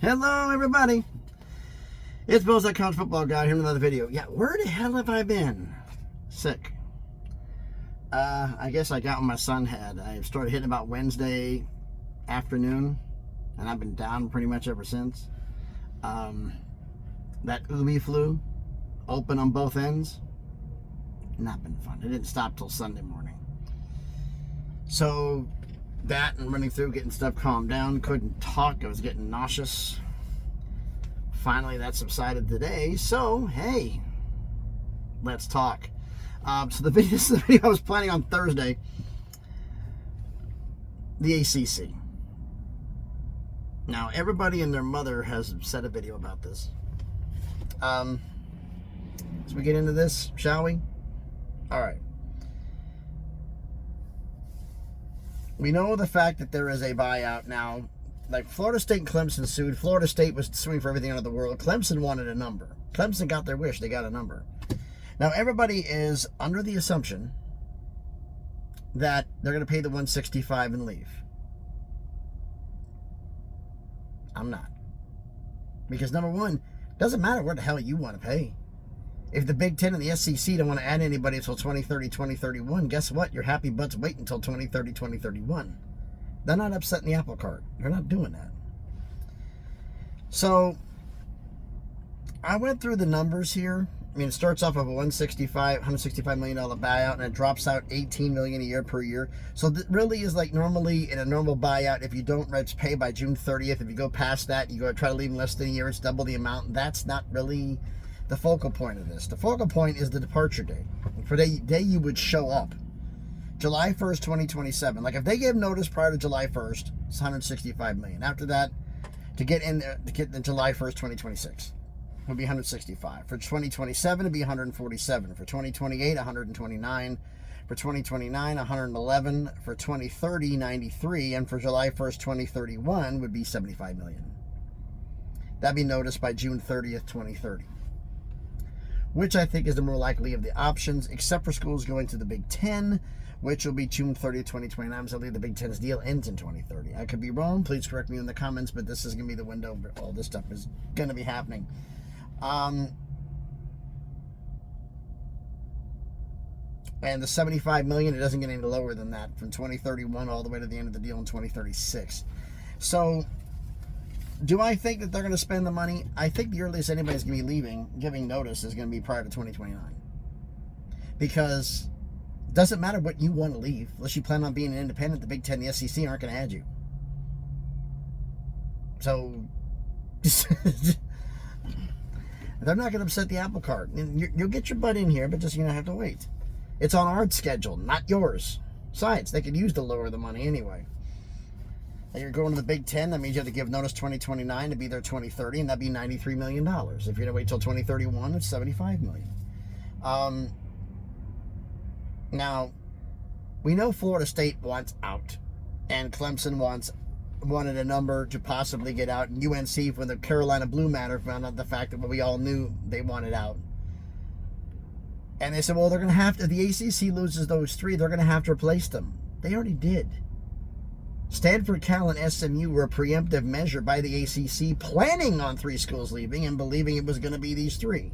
Hello, everybody. It's Bill's that college football guy here in another video. Yeah, where the hell have I been? Sick. I guess I got what my son had. I started hitting about Wednesday afternoon, and I've been down pretty much ever since. That Umi flu, open on both ends, not been fun. It didn't stop till Sunday morning. So that and running through, getting stuff calmed down, couldn't talk, I was getting nauseous. Finally that subsided today, so hey, let's talk. So this is the video I was planning on Thursday. The ACC. Now everybody and their mother has said a video about this. So we get into this, shall we? Alright. We know the fact that there is a buyout now. Like Florida State and Clemson sued. Florida State was suing for everything under the world. Clemson wanted a number. Clemson got their wish. They got a number. Now everybody is under the assumption that they're going to pay the $165 and leave. I'm not. Because number one, it doesn't matter what the hell you want to pay. If the Big Ten and the SEC don't want to add anybody until 2030, 2031, guess what? Your happy butts wait until 2030, 2031. They're not upsetting the apple cart. They're not doing that. So, I went through the numbers here. I mean, it starts off of a $165 million buyout, and it drops out $18 million a year per year. So, that really is like normally in a normal buyout, if you don't pay by June 30th, if you go past that, you go try to leave in less than a year, it's double the amount. That's not really the focal point of this. The focal point is the departure date. For the day you would show up. July 1st, 2027. Like if they gave notice prior to July 1st, it's $165 million. After that, to get in there, to get the July 1st, 2026, would be $165. For 2027, it'd be $147. For 2028, $129. For 2029, $111. For 2030, $93. And for July 1st, 2031, would be $75 million. That'd be noticed by June 30th, 2030. Which I think is the more likely of the options, except for schools going to the Big Ten, which will be June 30th, 2029. So I believe the Big Ten's deal ends in 2030. I could be wrong. Please correct me in the comments, but this is going to be the window where all this stuff is going to be happening. And the $75 million, it doesn't get any lower than that from 2031 all the way to the end of the deal in 2036. So do I think that they're going to spend the money? I think the earliest anybody's going to be leaving, giving notice, is going to be prior to 2029. Because it doesn't matter what you want to leave. Unless you plan on being an independent, the Big Ten and the SEC aren't going to add you. So, they're not going to upset the apple cart. You'll get your butt in here, but just, have to wait. It's on our schedule, not yours. Besides, they could use to lower the money anyway. You're going to the Big Ten, that means you have to give notice 2029 to be there 2030, and that'd be $93 million. If you're going to wait till 2031, it's $75 million. Now, we know Florida State wants out, and Clemson wanted a number to possibly get out, and UNC, when the Carolina Blue Matter found out the fact that we all knew they wanted out. And they said, well, they're going to have to, if the ACC loses those three, they're going to have to replace them. They already did. Stanford, Cal, and SMU were a preemptive measure by the ACC, planning on three schools leaving and believing it was going to be these three.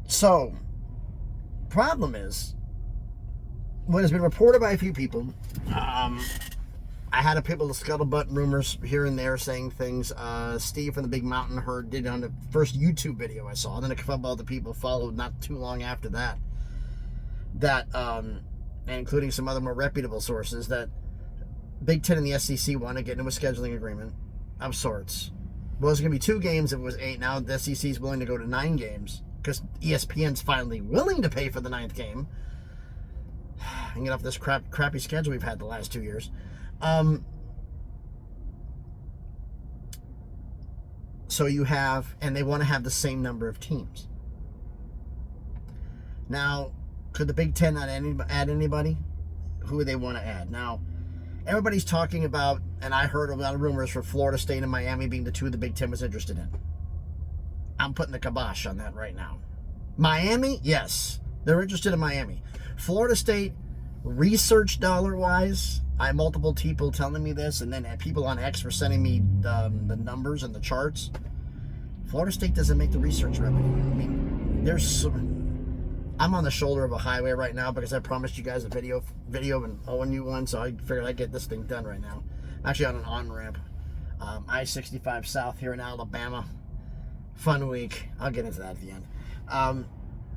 So, problem is, what has been reported by a few people, I had a people scuttlebutt rumors here and there saying things. Steve from the Big Mountain Herd did on the first YouTube video I saw. Then a couple other people followed not too long after that. And including some other more reputable sources, that Big Ten and the SEC want to get into a scheduling agreement of sorts. Well, it's going to be 2 games if it was 8. Now the SEC is willing to go to 9 games because ESPN's finally willing to pay for the 9th game and get off this crappy schedule we've had the last 2 years. So you have, and they want to have the same number of teams. Now, could the Big Ten not add anybody? Who would they want to add? Now, everybody's talking about, and I heard a lot of rumors for Florida State and Miami being the 2 the Big Ten was interested in. I'm putting the kibosh on that right now. Miami, yes. They're interested in Miami. Florida State, research dollar-wise, I have multiple people telling me this, and then people on X were sending me the numbers and the charts. Florida State doesn't make the research revenue. I mean, I'm on the shoulder of a highway right now because I promised you guys a video and owing you one, so I figured I'd get this thing done right now. I'm actually on an on-ramp. I-65 South here in Alabama. Fun week. I'll get into that at the end.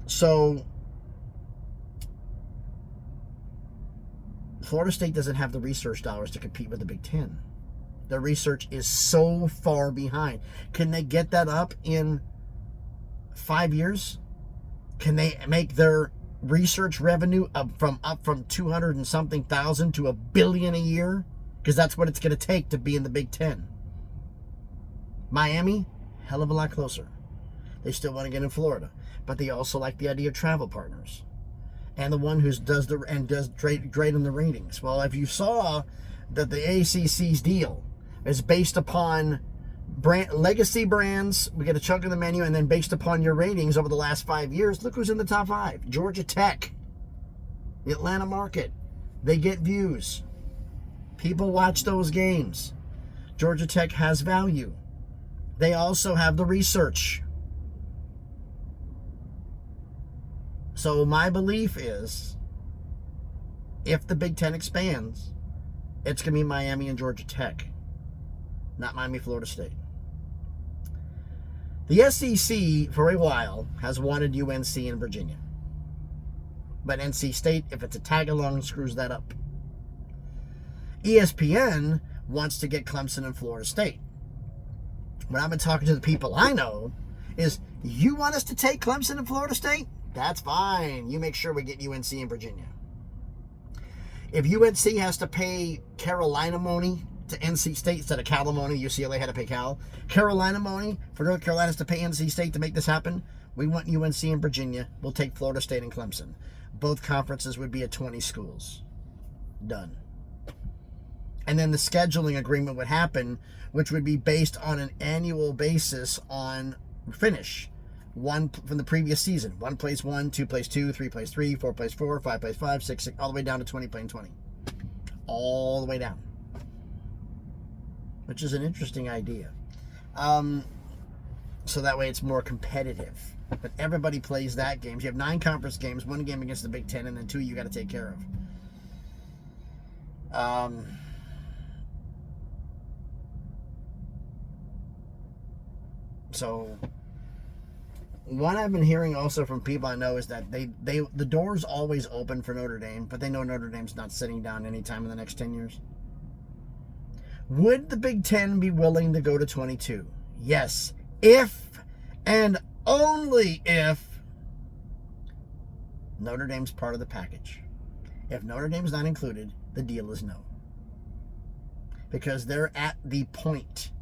So Florida State doesn't have the research dollars to compete with the Big Ten. The research is so far behind. Can they get that up in 5 years? Can they make their research revenue up from 200 and something thousand to $1 billion a year? Because that's what it's going to take to be in the Big Ten. Miami, hell of a lot closer. They still want to get in Florida, but they also like the idea of travel partners. And the one who does great in the ratings. Well, if you saw that the ACC's deal is based upon legacy brands, we get a chunk of the menu, and then based upon your ratings over the last 5 years, look who's in the top 5. Georgia Tech, the Atlanta market. They get views. People watch those games. Georgia Tech has value. They also have the research. So my belief is, if the Big Ten expands, it's going to be Miami and Georgia Tech, not Miami, Florida State. The SEC, for a while, has wanted UNC and Virginia. But NC State, if it's a tag-along, screws that up. ESPN wants to get Clemson and Florida State. When I've been talking to the people I know, is, you want us to take Clemson and Florida State? That's fine. You make sure we get UNC and Virginia. If UNC has to pay Carolina money to NC State instead of Cal money, UCLA had to pay Cal. Carolina money for North Carolina to pay NC State to make this happen. We want UNC and Virginia. We'll take Florida State and Clemson. Both conferences would be at 20 schools. Done. And then the scheduling agreement would happen, which would be based on an annual basis on finish. One from the previous season. 1 plays 1, 2 plays 2, 3 plays 3, 4 plays 4, 5 plays 5, 6, all the way down to 20 playing 20. All the way down. Which is an interesting idea. So that way it's more competitive. But everybody plays that game. You have 9 conference games, 1 game against the Big Ten, and then 2 you got to take care of. So what I've been hearing also from people I know is that the door's always open for Notre Dame, but they know Notre Dame's not sitting down anytime in the next 10 years. Would the Big Ten be willing to go to 22? Yes, if and only if Notre Dame's part of the package. If Notre Dame's not included, the deal is no. Because they're at the point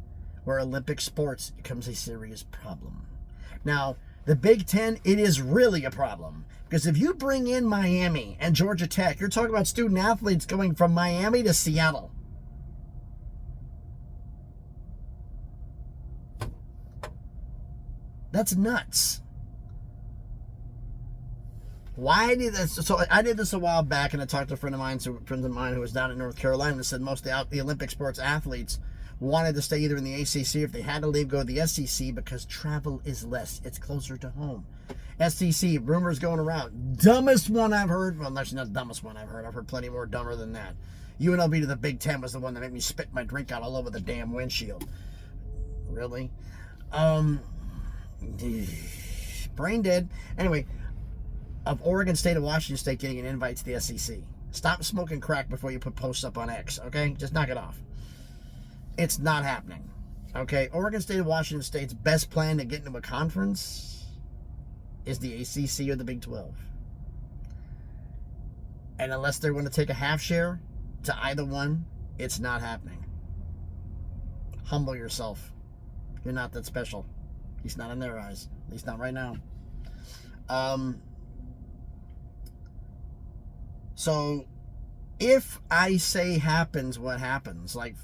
where Olympic sports becomes a serious problem. Now, the Big Ten, it is really a problem. Because if you bring in Miami and Georgia Tech, you're talking about student athletes going from Miami to Seattle. That's nuts. Why did this? So I did this a while back, and I talked to a friend of mine who was down in North Carolina, and said most of the Olympic sports athletes wanted to stay either in the ACC, if they had to leave, go to the SEC, because travel is less. It's closer to home. SEC, rumors going around. Dumbest one I've heard. Well, actually not the dumbest one I've heard. I've heard plenty more dumber than that. UNLV to the Big Ten was the one that made me spit my drink out all over the damn windshield. Really? Brain dead. Anyway, of Oregon State and Washington State getting an invite to the SEC. Stop smoking crack before you put posts up on X, okay? Just knock it off. It's not happening, okay? Oregon State and Washington State's best plan to get into a conference is the ACC or the Big 12. And unless they're going to take a half share to either one, it's not happening. Humble yourself. You're not that special. At least not in their eyes. At least not right now. So, if I say happens, what happens? Like,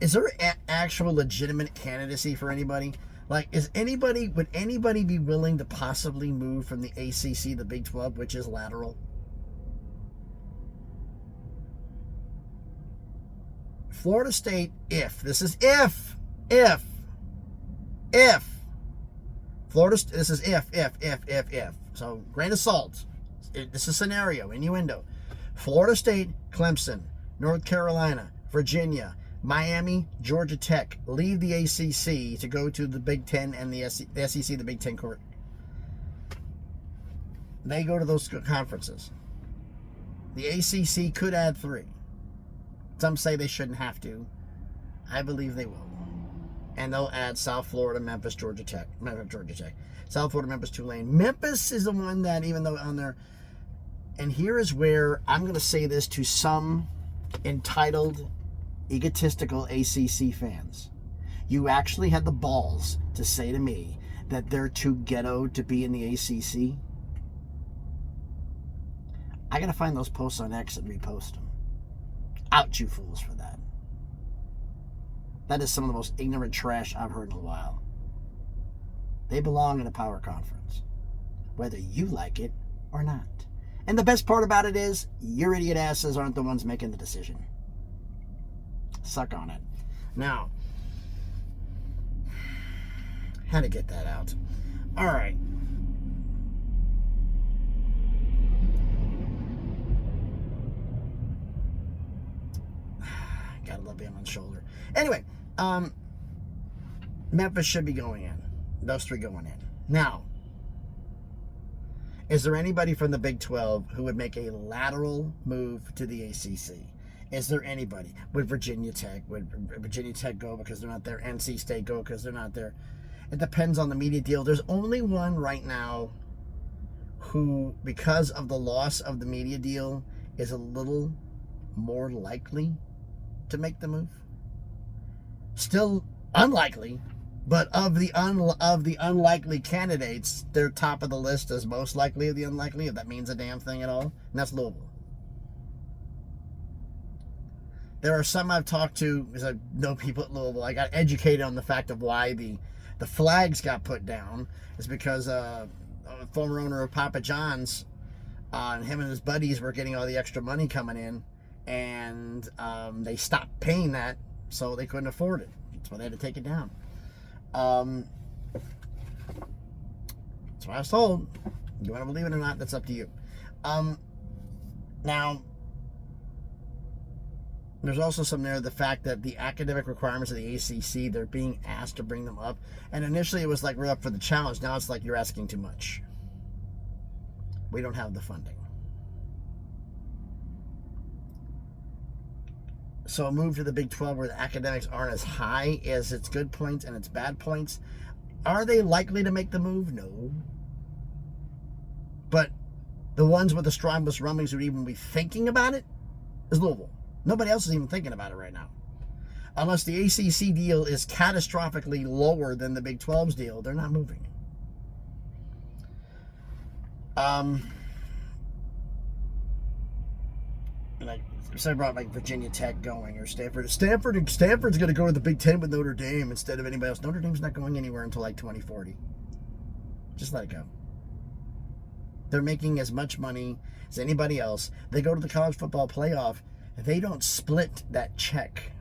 is there actual legitimate candidacy for anybody? Like, would anybody be willing to possibly move from the ACC, the Big 12, which is lateral? Florida State, if Florida, this is if. So, grain of salt. This is scenario, innuendo. Florida State, Clemson, North Carolina, Virginia, Miami, Georgia Tech leave the ACC to go to the Big Ten and the SEC, the Big Ten court. They go to those conferences. The ACC could add 3. Some say they shouldn't have to. I believe they will. And they'll add South Florida, Memphis, Georgia Tech. South Florida, Memphis, Tulane. Memphis is the one that, even though on there, and here is where I'm going to say this to some entitled, egotistical ACC fans. You actually had the balls to say to me that they're too ghetto to be in the ACC. I got to find those posts on X and repost them. Out, you fools, for that. That is some of the most ignorant trash I've heard in a while. They belong in a power conference, whether you like it or not. And the best part about it is, your idiot asses aren't the ones making the decision. Suck on it. Now, how to get that out? All right. Got a little bit on the shoulder. Anyway, Memphis should be going in. Those 3 going in. Now, is there anybody from the Big 12 who would make a lateral move to the ACC? Is there anybody? Would Virginia Tech go because they're not there? NC State go because they're not there? It depends on the media deal. There's only one right now who, because of the loss of the media deal, is a little more likely to make the move. Still unlikely, but of the unlikely candidates, they're top of the list as most likely of the unlikely, if that means a damn thing at all. And that's Louisville. There are some I've talked to, because I know people at Louisville. I got educated on the fact of why the flags got put down. Is because a former owner of Papa John's, and him and his buddies were getting all the extra money coming in, and they stopped paying that, so they couldn't afford it. That's why they had to take it down. That's what I was told. You want to believe it or not, that's up to you. Now, there's also some there, the fact that the academic requirements of the ACC, they're being asked to bring them up. And initially it was like, we're up for the challenge. Now it's like, you're asking too much. We don't have the funding. So a move to the Big 12 where the academics aren't as high as its good points and its bad points. Are they likely to make the move? No. But the ones with the strongest rumblings who would even be thinking about it is Louisville. Nobody else is even thinking about it right now. Unless the ACC deal is catastrophically lower than the Big 12's deal, they're not moving. And I said about like Virginia Tech going, or Stanford. Stanford's going to go to the Big Ten with Notre Dame instead of anybody else. Notre Dame's not going anywhere until like 2040. Just let it go. They're making as much money as anybody else. They go to the college football playoff. They don't split that check.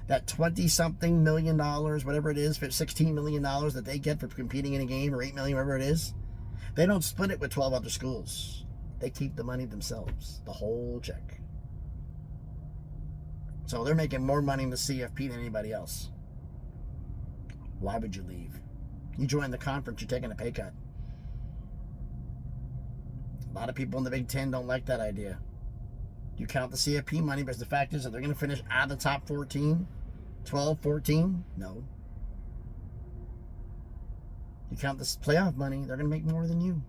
That 20-something million dollars, whatever it is, $16 million that they get for competing in a game, or $8 million, whatever it is, they don't split it with 12 other schools. They keep the money themselves, the whole check. So they're making more money in the CFP than anybody else. Why would you leave? You join the conference, you're taking a pay cut. A lot of people in the Big Ten don't like that idea. You count the CFP money, but the fact is that they're going to finish out of the top 14, 12, 14? No. You count this playoff money, they're going to make more than you.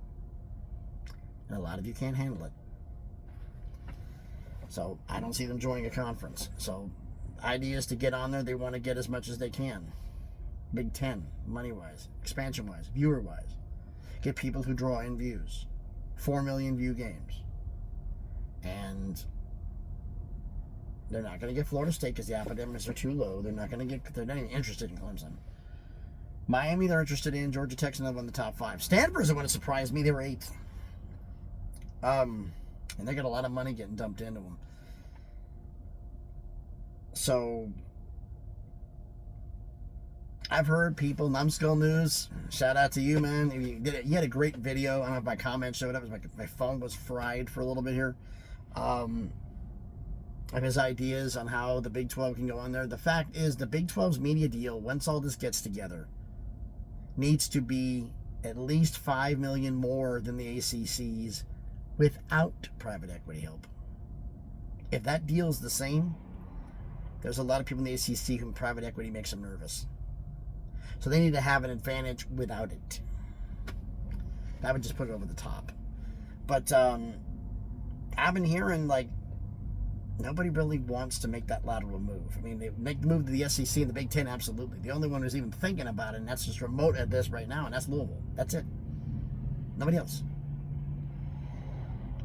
And a lot of you can't handle it. So I don't see them joining a conference. So idea is to get on there. They want to get as much as they can. Big Ten, money-wise, expansion-wise, viewer-wise. Get people who draw in views. 4 million view games. And they're not going to get Florida State because the academics are too low. They're not even interested in Clemson. Miami, they're interested in. Georgia Tech's another one in the top 5. Stanford's the one that surprised me. They were 8th. And they got a lot of money getting dumped into them. So I've heard people, Numbskull News, shout out to you, man. You had a great video. I don't know if my comments showed up. My phone was fried for a little bit here. Of his ideas on how the Big 12 can go on there. The fact is, the Big 12's media deal, once all this gets together, needs to be at least $5 million more than the ACC's without private equity help. If that deal's the same, there's a lot of people in the ACC whom private equity makes them nervous. So they need to have an advantage without it. That would just put it over the top. But I've been hearing, like, nobody really wants to make that lateral move. I mean, they make the move to the SEC and the Big Ten, absolutely. The only one who's even thinking about it, and that's just remote at this right now, and that's Louisville. That's it. Nobody else.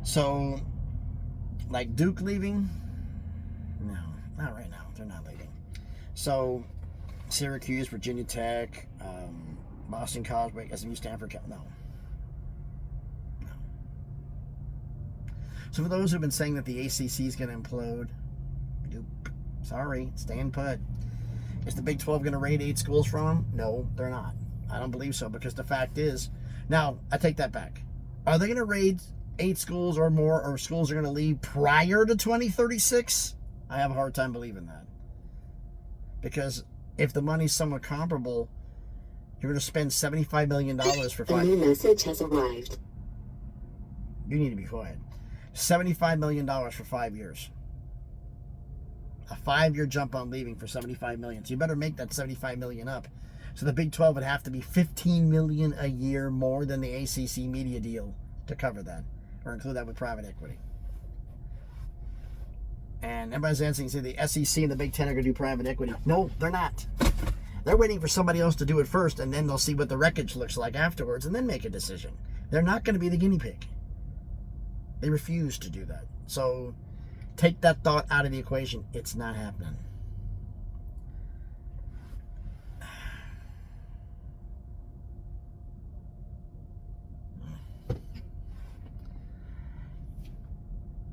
So, like Duke leaving? No, not right now. They're not leaving. So, Syracuse, Virginia Tech, Boston College, SMU, Stanford, no. So for those who've been saying that the ACC is going to implode, sorry, stand put. Is the Big 12 going to raid 8 schools from them? No, they're not. I don't believe so, because the fact is, now, I take that back. Are they going to raid 8 schools or more, or schools are going to leave prior to 2036? I have a hard time believing that. Because if the money's somewhat comparable, you're going to spend $75 million for 5 years. A new message has arrived. You need to be quiet. $75 million for 5 years. A 5-year jump on leaving for $75 million. So you better make that $75 million up. So the Big 12 would have to be $15 million a year more than the ACC media deal to cover that, or include that with private equity. And everybody's answering, say the SEC and the Big Ten are going to do private equity. No, they're not. They're waiting for somebody else to do it first, and then they'll see what the wreckage looks like afterwards, and then make a decision. They're not going to be the guinea pig. They refuse to do that. So take that thought out of the equation. It's not happening.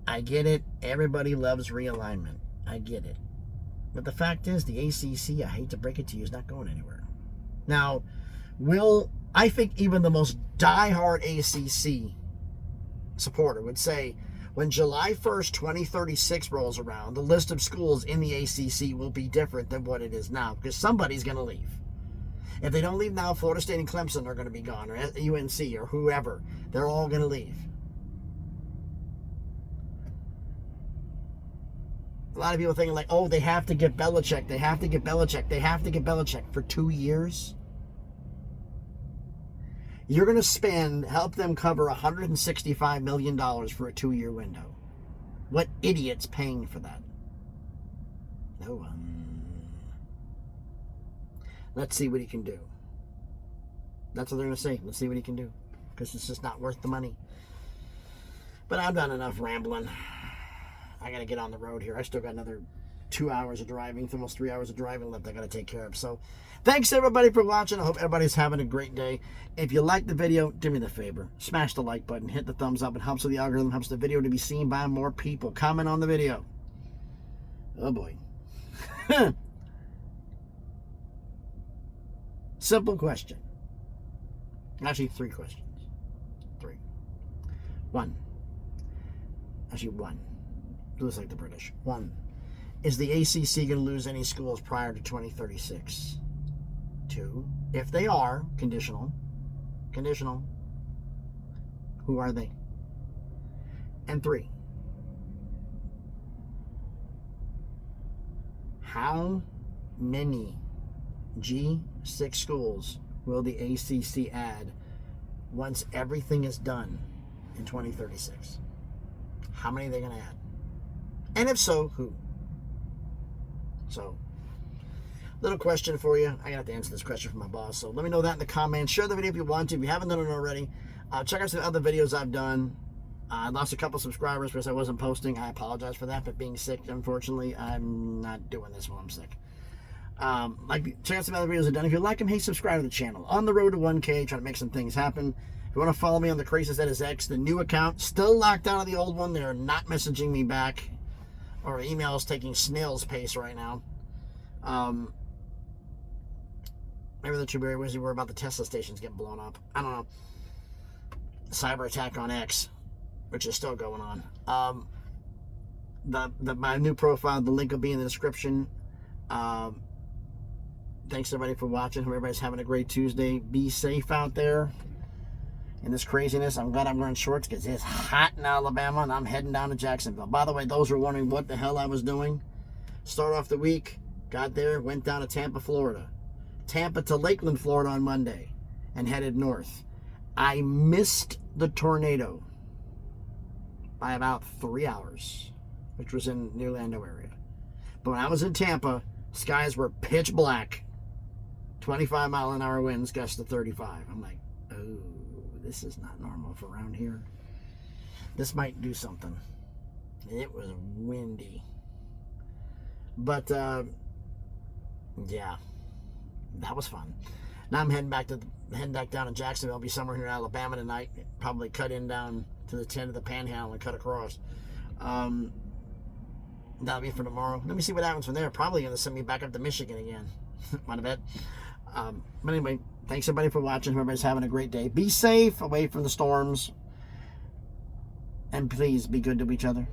I get it. Everybody loves realignment. I get it. But the fact is, the ACC, I hate to break it to you, is not going anywhere. Now, I think even the most diehard ACC supporter would say, when July 1st, 2036 rolls around, the list of schools in the ACC will be different than what it is now, because somebody's going to leave. If they don't leave now, Florida State and Clemson are going to be gone, or UNC, or whoever. They're all going to leave. A lot of people thinking like, oh, they have to get Belichick. They have to get Belichick. They have to get Belichick for 2 years. You're going to help them cover $165 million for a 2-year window. What idiot's paying for that? No one. Let's see what he can do. That's what they're going to say. Let's see what he can do. Because it's just not worth the money. But I've done enough rambling. I got to get on the road here. I still got another 2 hours of driving, almost 3 hours of driving left I got to take care of. So thanks everybody for watching. I hope everybody's having a great day. If you like the video, do me the favor. Smash the like button, hit the thumbs up. It helps with the algorithm, helps the video to be seen by more people. Comment on the video. Oh boy. Simple question. Actually, 3 questions. 3. 1. Actually, 1. Do this like the British. 1. Is the ACC going to lose any schools prior to 2036? 2. If they are, conditional, who are they? And 3. How many G6 schools will the ACC add once everything is done in 2036? How many are they going to add? And if so, who? So, little question for you. I have to answer this question from my boss. So let me know that in the comments. Share the video if you want to. If you haven't done it already, check out some other videos I've done. I lost a couple subscribers because I wasn't posting. I apologize for that, but being sick, unfortunately, I'm not doing this while I'm sick. Check out some other videos I've done. If you like them, hey, subscribe to the channel. On the road to 1K, trying to make some things happen. If you want to follow me on the Craziest that is X, the new account, still locked out of the old one. They're not messaging me back. or email is taking snail's pace right now. Maybe they're too very busy worried about the Tesla stations getting blown up. I don't know. Cyber attack on X, which is still going on. My new profile, the link will be in the description. Thanks everybody for watching. Hope everybody's having a great Tuesday. Be safe out there in this craziness. I'm glad I'm wearing shorts because it's hot in Alabama and I'm heading down to Jacksonville. By the way, those who are wondering what the hell I was doing, start off the week, got there, went down to Tampa, Florida. Tampa to Lakeland, Florida on Monday and headed north. I missed the tornado by about 3 hours, which was in the Orlando area. But when I was in Tampa, skies were pitch black. 25-mile-an-hour winds, gusts to 35. I'm like, oh, this is not normal for around here. This might do something. It was windy. But, yeah, that was fun. Now I'm heading back down to Jacksonville. I'll be somewhere here in Alabama tonight. Probably cut in down to the 10 of the Panhandle and cut across. That'll be for tomorrow. Let me see what happens from there. Probably going to send me back up to Michigan again. Want to bet? But anyway, thanks everybody for watching. Everybody's having a great day. Be safe away from the storms. And please be good to each other.